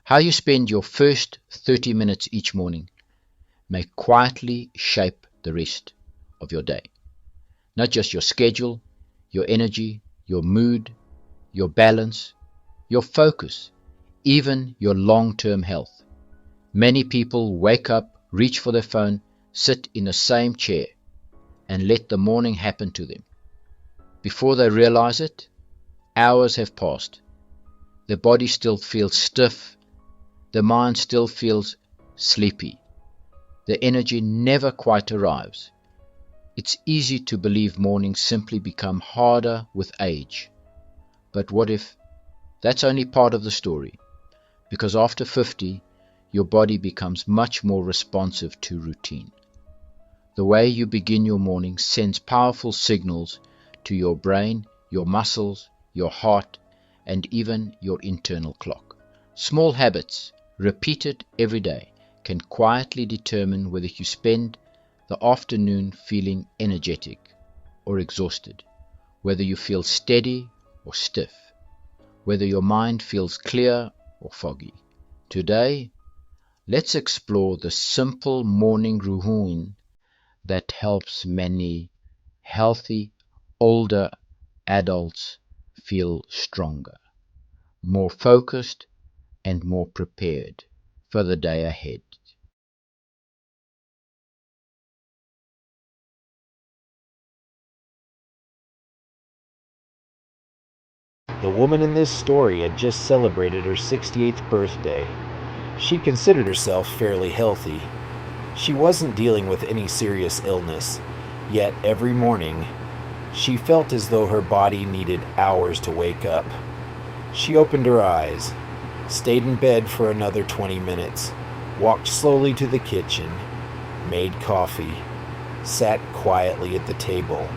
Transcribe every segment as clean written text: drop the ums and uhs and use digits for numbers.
How you spend your first 30 minutes each morning may quietly shape the rest of your day. Not just your schedule, your energy, your mood, your balance, your focus, even your long-term health. Many people wake up, reach for their phone, sit in the same chair, and let the morning happen to them. Before they realize it, hours have passed. Their body still feels stiff, their mind still feels sleepy. The energy never quite arrives. It's easy to believe mornings simply become harder with age. But what if that's only part of the story? Because after 50, your body becomes much more responsive to routine. The way you begin your morning sends powerful signals to your brain, your muscles, your heart, and even your internal clock. Small habits, repeated every day, can quietly determine whether you spend the afternoon feeling energetic or exhausted, whether you feel steady or stiff, whether your mind feels clear or foggy. Today, let's explore the simple morning routine that helps many healthy, older adults feel stronger, more focused, and more prepared for the day ahead. The woman in this story had just celebrated her 68th birthday. She considered herself fairly healthy. She wasn't dealing with any serious illness, yet every morning she felt as though her body needed hours to wake up. She opened her eyes, stayed in bed for another 20 minutes, walked slowly to the kitchen, made coffee, sat quietly at the table.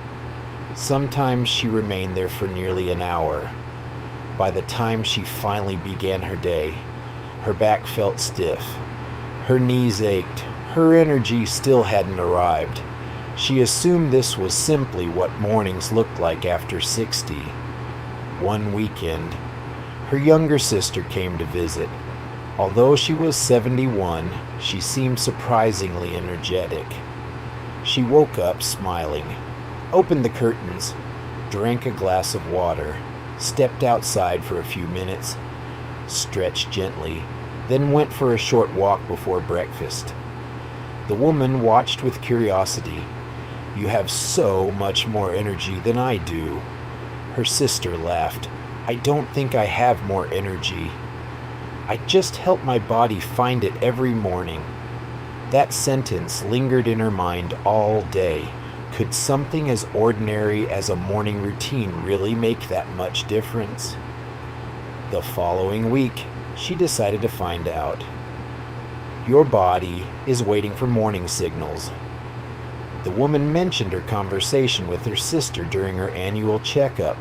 Sometimes she remained there for nearly an hour. By the time she finally began her day, her back felt stiff. Her knees ached. Her energy still hadn't arrived. She assumed this was simply what mornings looked like after 60. One weekend, her younger sister came to visit. Although she was 71, she seemed surprisingly energetic. She woke up smiling, opened the curtains, drank a glass of water, stepped outside for a few minutes, stretched gently, then went for a short walk before breakfast. The woman watched with curiosity. "You have so much more energy than I do." Her sister laughed. "I don't think I have more energy. I just help my body find it every morning." That sentence lingered in her mind all day. Could something as ordinary as a morning routine really make that much difference? The following week, she decided to find out. Your body is waiting for morning signals. The woman mentioned her conversation with her sister during her annual checkup.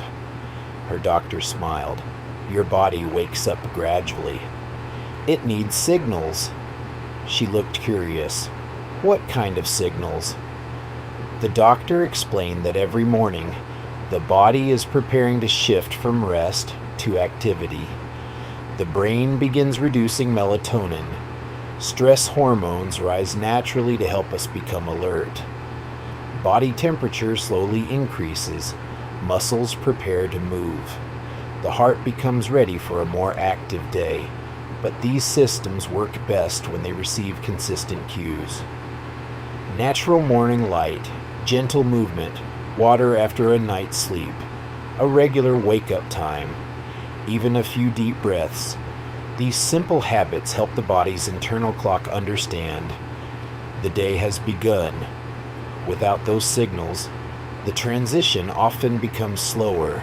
Her doctor smiled. Your body wakes up gradually. It needs signals. She looked curious. What kind of signals? The doctor explained that every morning, the body is preparing to shift from rest to activity. The brain begins reducing melatonin. Stress hormones rise naturally to help us become alert. Body temperature slowly increases. Muscles prepare to move. The heart becomes ready for a more active day. But these systems work best when they receive consistent cues. Natural morning light, gentle movement, water after a night's sleep, a regular wake-up time, even a few deep breaths. These simple habits help the body's internal clock understand the day has begun. Without those signals, the transition often becomes slower.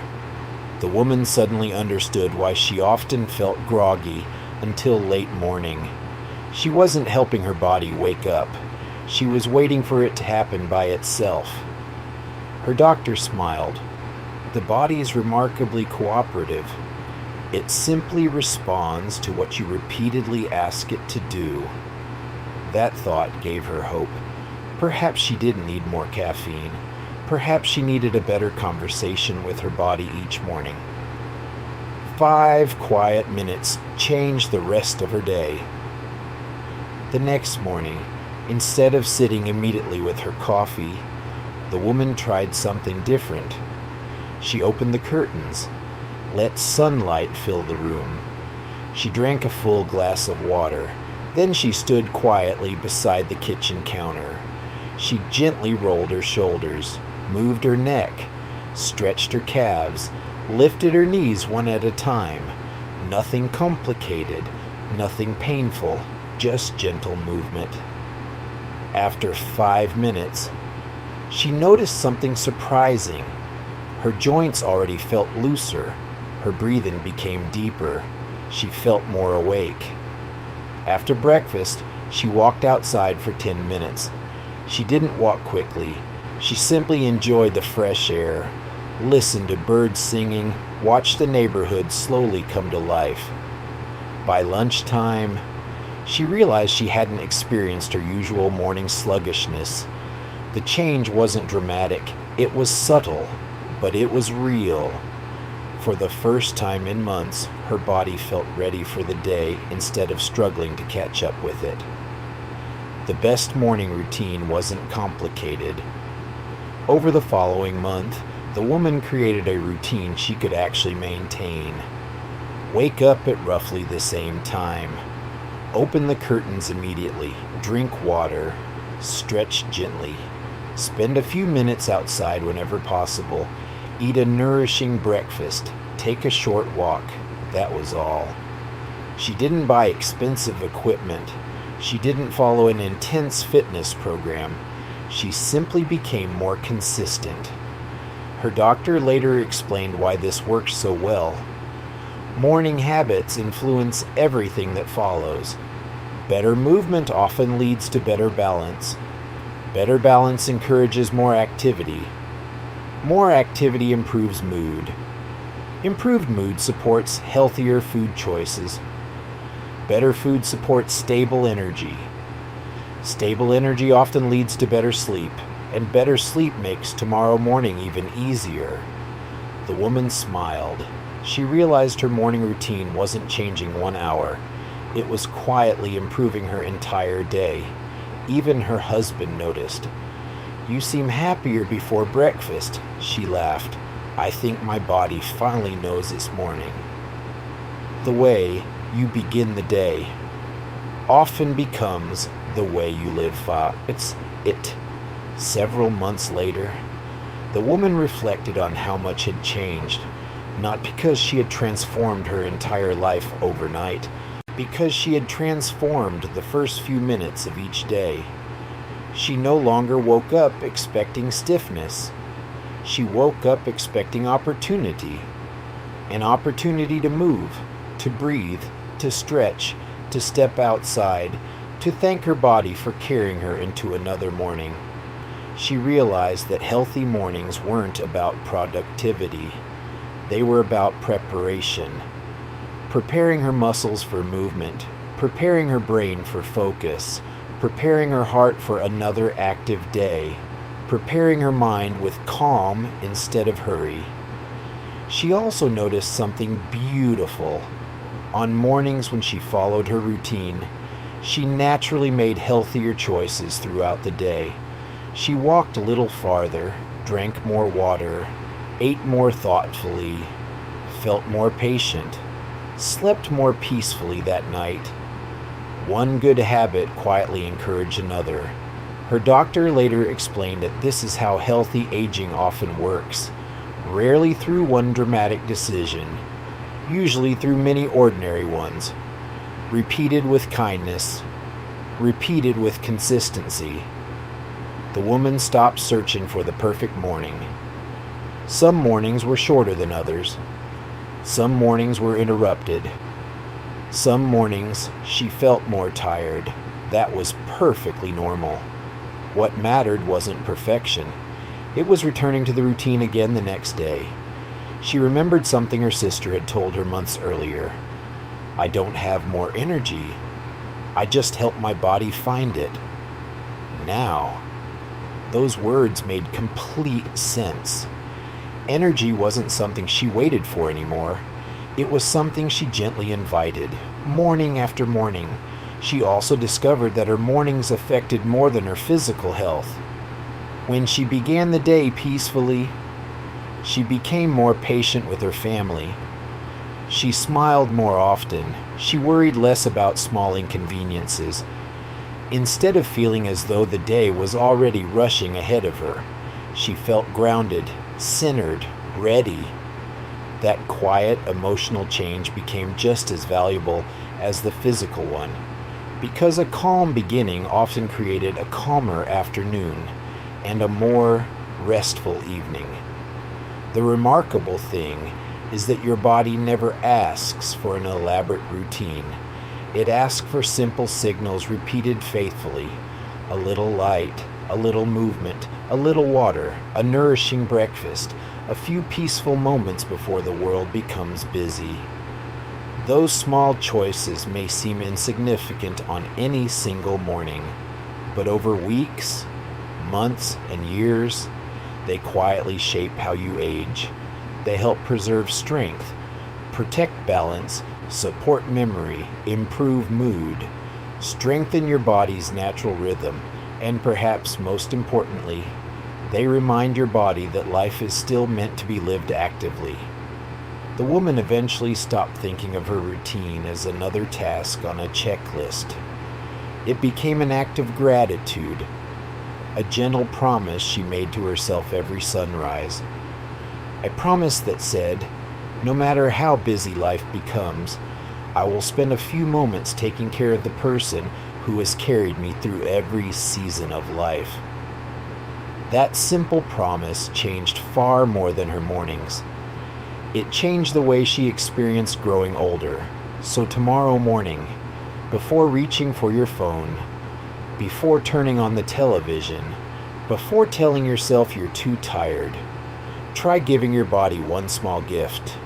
The woman suddenly understood why she often felt groggy until late morning. She wasn't helping her body wake up. She was waiting for it to happen by itself. Her doctor smiled. The body is remarkably cooperative. It simply responds to what you repeatedly ask it to do. That thought gave her hope. Perhaps she didn't need more caffeine. Perhaps she needed a better conversation with her body each morning. 5 quiet minutes changed the rest of her day. The next morning, instead of sitting immediately with her coffee, the woman tried something different. She opened the curtains, let sunlight fill the room. She drank a full glass of water. Then she stood quietly beside the kitchen counter. She gently rolled her shoulders, moved her neck, stretched her calves, lifted her knees one at a time. Nothing complicated, nothing painful, just gentle movement. After 5 minutes, she noticed something surprising. Her joints already felt looser. Her breathing became deeper. She felt more awake. After breakfast, she walked outside for 10 minutes. She didn't walk quickly. She simply enjoyed the fresh air, listened to birds singing, watched the neighborhood slowly come to life. By lunchtime, she realized she hadn't experienced her usual morning sluggishness. The change wasn't dramatic. It was subtle, but it was real. For the first time in months, her body felt ready for the day instead of struggling to catch up with it. The best morning routine wasn't complicated. Over the following month, the woman created a routine she could actually maintain. Wake up at roughly the same time. Open the curtains immediately. Drink water. Stretch gently. Spend a few minutes outside whenever possible. Eat a nourishing breakfast. Take a short walk. That was all. She didn't buy expensive equipment. She didn't follow an intense fitness program. She simply became more consistent. Her doctor later explained why this worked so well. Morning habits influence everything that follows. Better movement often leads to better balance. Better balance encourages more activity. More activity improves mood. Improved mood supports healthier food choices. Better food supports stable energy. Stable energy often leads to better sleep, and better sleep makes tomorrow morning even easier. The woman smiled. She realized her morning routine wasn't changing 1 hour. It was quietly improving her entire day. Even her husband noticed. "You seem happier before breakfast," she laughed. "I think my body finally knows it's morning." The way you begin the day often becomes the way you live it. Several months later, the woman reflected on how much had changed, not because she had transformed her entire life overnight, because she had transformed the first few minutes of each day. She no longer woke up expecting stiffness. She woke up expecting opportunity. An opportunity to move, to breathe, to stretch, to step outside, to thank her body for carrying her into another morning. She realized that healthy mornings weren't about productivity. They were about preparation. Preparing her muscles for movement, preparing her brain for focus, preparing her heart for another active day, preparing her mind with calm instead of hurry. She also noticed something beautiful. On mornings when she followed her routine, she naturally made healthier choices throughout the day. She walked a little farther, drank more water, ate more thoughtfully, felt more patient, slept more peacefully that night. One good habit quietly encouraged another. Her doctor later explained that this is how healthy aging often works, rarely through one dramatic decision, usually through many ordinary ones, repeated with kindness, repeated with consistency. The woman stopped searching for the perfect morning. Some mornings were shorter than others. Some mornings were interrupted. Some mornings she felt more tired. That was perfectly normal. What mattered wasn't perfection. It was returning to the routine again the next day. She remembered something her sister had told her months earlier. "I don't have more energy. I just help my body find it." Now, those words made complete sense. Energy wasn't something she waited for anymore. It was something she gently invited, morning after morning. She also discovered that her mornings affected more than her physical health. When she began the day peacefully, she became more patient with her family. She smiled more often. She worried less about small inconveniences. Instead of feeling as though the day was already rushing ahead of her, she felt grounded, centered, ready. That quiet, emotional change became just as valuable as the physical one, because a calm beginning often created a calmer afternoon and a more restful evening. The remarkable thing is that your body never asks for an elaborate routine. It asks for simple signals repeated faithfully. A little light, a little movement, a little water, a nourishing breakfast, a few peaceful moments before the world becomes busy. Those small choices may seem insignificant on any single morning, but over weeks, months, and years, they quietly shape how you age. They help preserve strength, protect balance, support memory, improve mood, strengthen your body's natural rhythm, and perhaps most importantly, they remind your body that life is still meant to be lived actively. The woman eventually stopped thinking of her routine as another task on a checklist. It became an act of gratitude, a gentle promise she made to herself every sunrise. A promise that said, no matter how busy life becomes, I will spend a few moments taking care of the person who has carried me through every season of life. That simple promise changed far more than her mornings. It changed the way she experienced growing older. So tomorrow morning, before reaching for your phone, before turning on the television, before telling yourself you're too tired, try giving your body one small gift.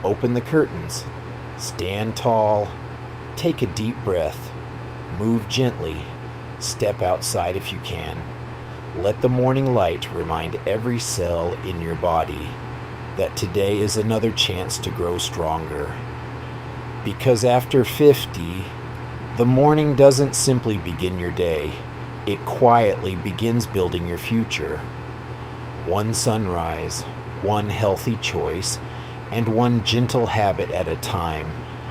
Open the curtains, stand tall, take a deep breath, move gently, step outside if you can. Let the morning light remind every cell in your body that today is another chance to grow stronger. Because after 50, the morning doesn't simply begin your day, it quietly begins building your future. One sunrise, one healthy choice, and one gentle habit at a time.